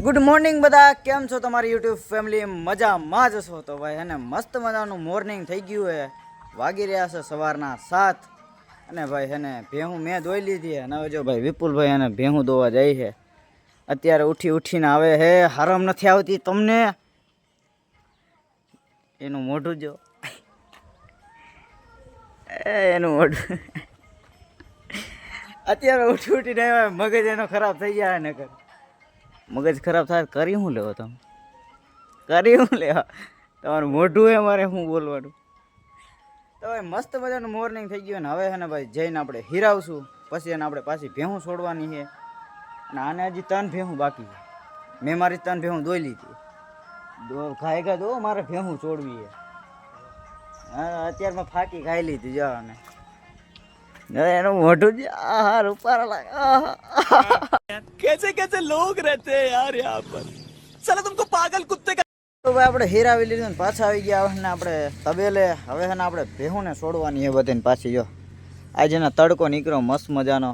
Good morning બધા, કેમ છો તમારી યુટ્યુબ ફેમિલી? મજામાં જ છો? તો ભાઈ એને મસ્ત મજાનું મોર્નિંગ થઈ ગયું છે. વાગી રહ્યા છે સવારના 7 અને ભાઈ એને ભેહું મેં ધોઈ લીધી અને હવે જો ભાઈ વિપુલભાઈ એને ભેહું ધોવા જાય છે. અત્યારે ઉઠીને આવે છે. હરમ નથી આવતી તમને? એનું મોઢું જો, એનું મોઢું અત્યારે ઉઠીને આવ્યા, મગજ એનો ખરાબ થઈ જાય ને કર મગજ ખરાબ થાય કરી શું લેવો તમે? કરી શું લેવા? તમારું મોઢું હે, મારે શું બોલવાનું? તો ભાઈ મસ્ત મજાનું મોર્નિંગ થઈ ગયું ને હવે છે ને ભાઈ જઈને આપણે હિરાવશું, પછી એને આપણે પાછી ભેહું છોડવાની છે. અને આને હજી 3 ભેહું બાકી છે. મેં મારી 3 ભેહું દોઈ લીધી. ખાઈ ગયા દો, મારે ભેહું છોડવી છે. હા, અત્યારમાં ફાંકી ખાઈ લીધી જવાને. એનું મોઢું જ આહાર ઉપર कैसे कैसे लोग रहते हैं यार यहाँ पर, साला तुमको पागल कुत्ते का। તો ભાઈ આપણે હીરાવી લીધું ને પાછા આવી ગયા ને આપણે તબેલે. હવે છે ને આપણે ભેહુંને છોડવાની એ બધાને પાછી જો આજે એના તડકો નીકળ્યો મસ્ત મજાનો,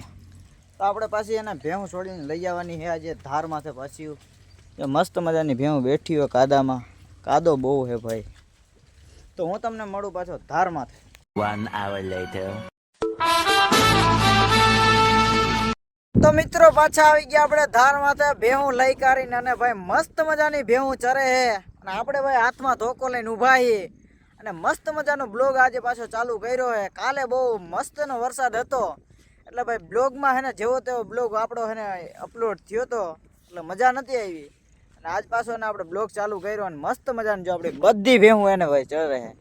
તો આપણે પાછી એને ભેહું છોડીને લઈ આવવાની છે આજે ધાર માથે. પાછી મસ્ત મજાની ભેહું બેઠી હોય કાદામાં. કાદો બહુ છે ભાઈ. તો હું તમને મળું પાછો ધાર માથે. 1 hour later. તો મિત્રો પાછા આવી ગયા આપણે ધાર માથે ભેહું લઈ કાઢીને. અને ભાઈ મસ્ત મજાની ભેહું ચરે છે અને આપણે ભાઈ હાથમાં ધોકો લઈને ઊભા છીએ અને મસ્ત મજાનો બ્લોગ આજે પાછો ચાલુ કર્યો છે. કાલે બહુ મસ્તનો વરસાદ હતો એટલે ભાઈ બ્લોગમાં હે ને જેવો તેવો બ્લોગ આપણો હે ને અપલોડ થયો હતો એટલે મજા નથી આવી. અને આજ પાછો ને આપણે બ્લોગ ચાલુ કર્યો અને મસ્ત મજાની જો આપણી બધી ભેહું એને ભાઈ ચરે છે,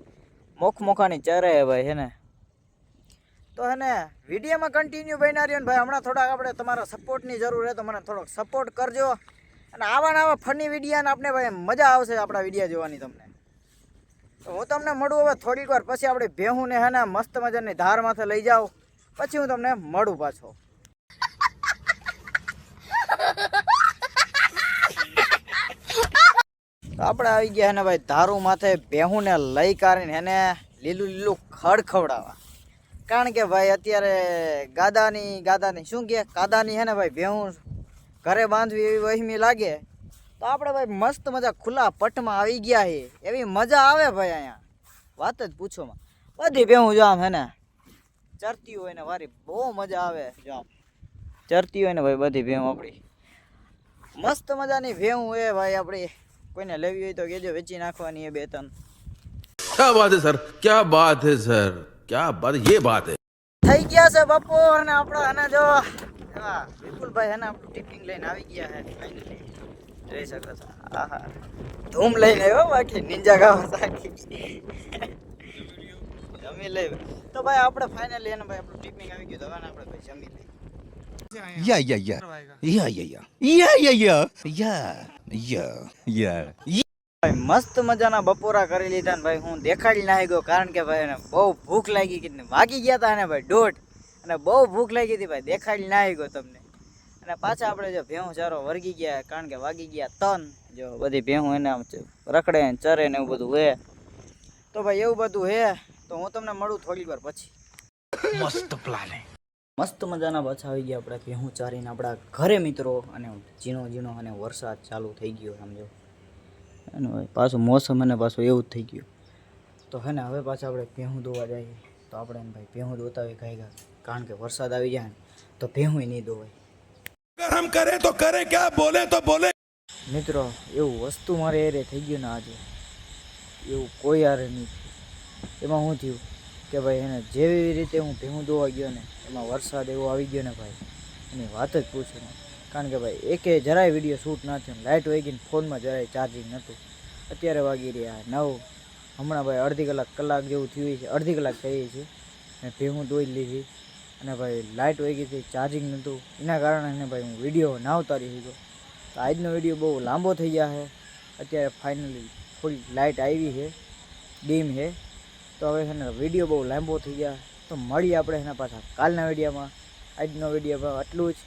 મોખની ચરે છે ભાઈ હે ને. તો હે ને વિડીયોમાં કન્ટિન્યુ બન્યા રહ્યો ને ભાઈ. હમણાં થોડાક આપણે તમારા સપોર્ટની જરૂર છે, તો મને થોડોક સપોર્ટ કરજો. અને આવા ફની વિડીયાને આપણે ભાઈ મજા આવશે આપણા વિડીયો જોવાની તમને. તો હું તમને મળું હવે થોડીક વાર પછી. આપણે ભેહુંને હે ને મસ્ત મજાની ધાર માથે લઈ જાઉં, પછી હું તમને મળું પાછો. તો આપણે આવી ગયા હે ને ભાઈ ધારું માથે ભેહુંને લઈ કાઢીને એને લીલું ખડ ખવડાવવા. કારણ કે ભાઈ અત્યારે ગાદાની શું કે કાદાની હે ને ભાઈ ભેહું ઘરે બાંધવી એવી વહીમી લાગે. તો આપણે ભાઈ મસ્ત મજા ખુલ્લા પટમાં આવી ગયા છે. એવી મજા આવે ભાઈ અહીંયા વાત જ પૂછોમાં. બધી ભેહું જો આમ હે ને ચરતી હોય ને વારી બહુ મજા આવે. જો આમ ચરતી હોય ને ભાઈ બધી ભેહું આપણી મસ્ત મજાની ભેહું એ ભાઈ આપણી. કોઈને લેવી હોય તો કહેજો, વેચી નાખવાની એ 2-3. क्या बात है सर, क्या बात है सર, क्या बात, ये बात है. થઈ ગયા છે બપોર અને આપણે અને જો વિપુલભાઈ હે ને આપણું ટિફિન લઈને આવી ગયા છે ફાઇનલી. જોઈ શકો છો આહા ધૂમ લઈને આવ્યો, બાકી નિંજા ગાવા સાકી જમી લઈ. તો ભાઈ આપણે ફાઇનલી એને ભાઈ આપણું ટિફિન આવી ગયું. તો હવે આપણે ભાઈ જમી લઈ. ભાઈ મસ્ત મજાના બપોરા કરી લીધા ને ભાઈ હું દેખાડી નાખી ગયો. કારણ કે ભાઈ એને બહુ ભૂખ લાગી ગઈ. વાગી ગયા હતા ને ભાઈ 1:30 અને બહુ ભૂખ લાગી હતી ભાઈ. દેખાડી નાખી ગયો તમને. અને પાછા આપણે જો ભેહું ચારો વર્ગી ગયા કારણ કે વાગી ગયા 3. જો બધી ભેહું એને આમ રખડે ને ચરે ને એવું બધું હે. તો ભાઈ એવું બધું હે. તો હું તમને મળું થોડી વાર પછી. मस्त प्लान है. મસ્ત મજાના પાછા આવી ગયા આપણે ભેહું ચારીને આપણા ઘરે મિત્રો. અને ઝીણો અને વરસાદ ચાલુ થઈ ગયો સમજો. અને પાછું મોસમ અને પાછું એવું જ થઈ ગયું. તો હે ને હવે પાછા આપણે ભેહું ધોવા જઈએ. તો આપણે એને ભાઈ ભેહું ધોતા હોય ખાઈ ગયા. કારણ કે વરસાદ આવી જાય ને તો ભેહું નહીં ધોવાય. अगर हम करें तो करें, क्या बोले तो बोले. મિત્રો એવું વસ્તુ મારે એરે થઈ ગયું ને આજે, એવું કોઈ યારે નહીં થયું. એમાં શું થયું કે ભાઈ એને જેવી રીતે હું ભેહું ધોવા ગયો ને એમાં વરસાદ એવો આવી ગયો ને ભાઈ એની વાત જ પૂછો ને. કારણ કે ભાઈ એકે જરાય વિડીયો શૂટ ના થયો. લાઇટ વહી ગઈ ને ફોનમાં જરાય ચાર્જિંગ નહોતું. અત્યારે વાગી રહ્યા 9. હમણાં ભાઈ અડધી કલાક જેવું થયું છે, અડધી કલાક થઈ છે. મેં ભેહું ધોઈ લીધી અને ભાઈ લાઇટ વહી ગઈ હતી, ચાર્જિંગ નહોતું. એના કારણે ભાઈ હું વિડીયો ના ઉતારી શક્યો. તો આજનો વિડીયો બહુ લાંબો થઈ ગયા છે. અત્યારે ફાઇનલી થોડી લાઇટ આવી છે, ડીમ છે. તો હવે છે ને વિડીયો બહુ લાંબો થઈ ગયા. તો મળીએ આપણે એના પાછા કાલના વિડીયોમાં. આજનો વિડીયો આટલું જ.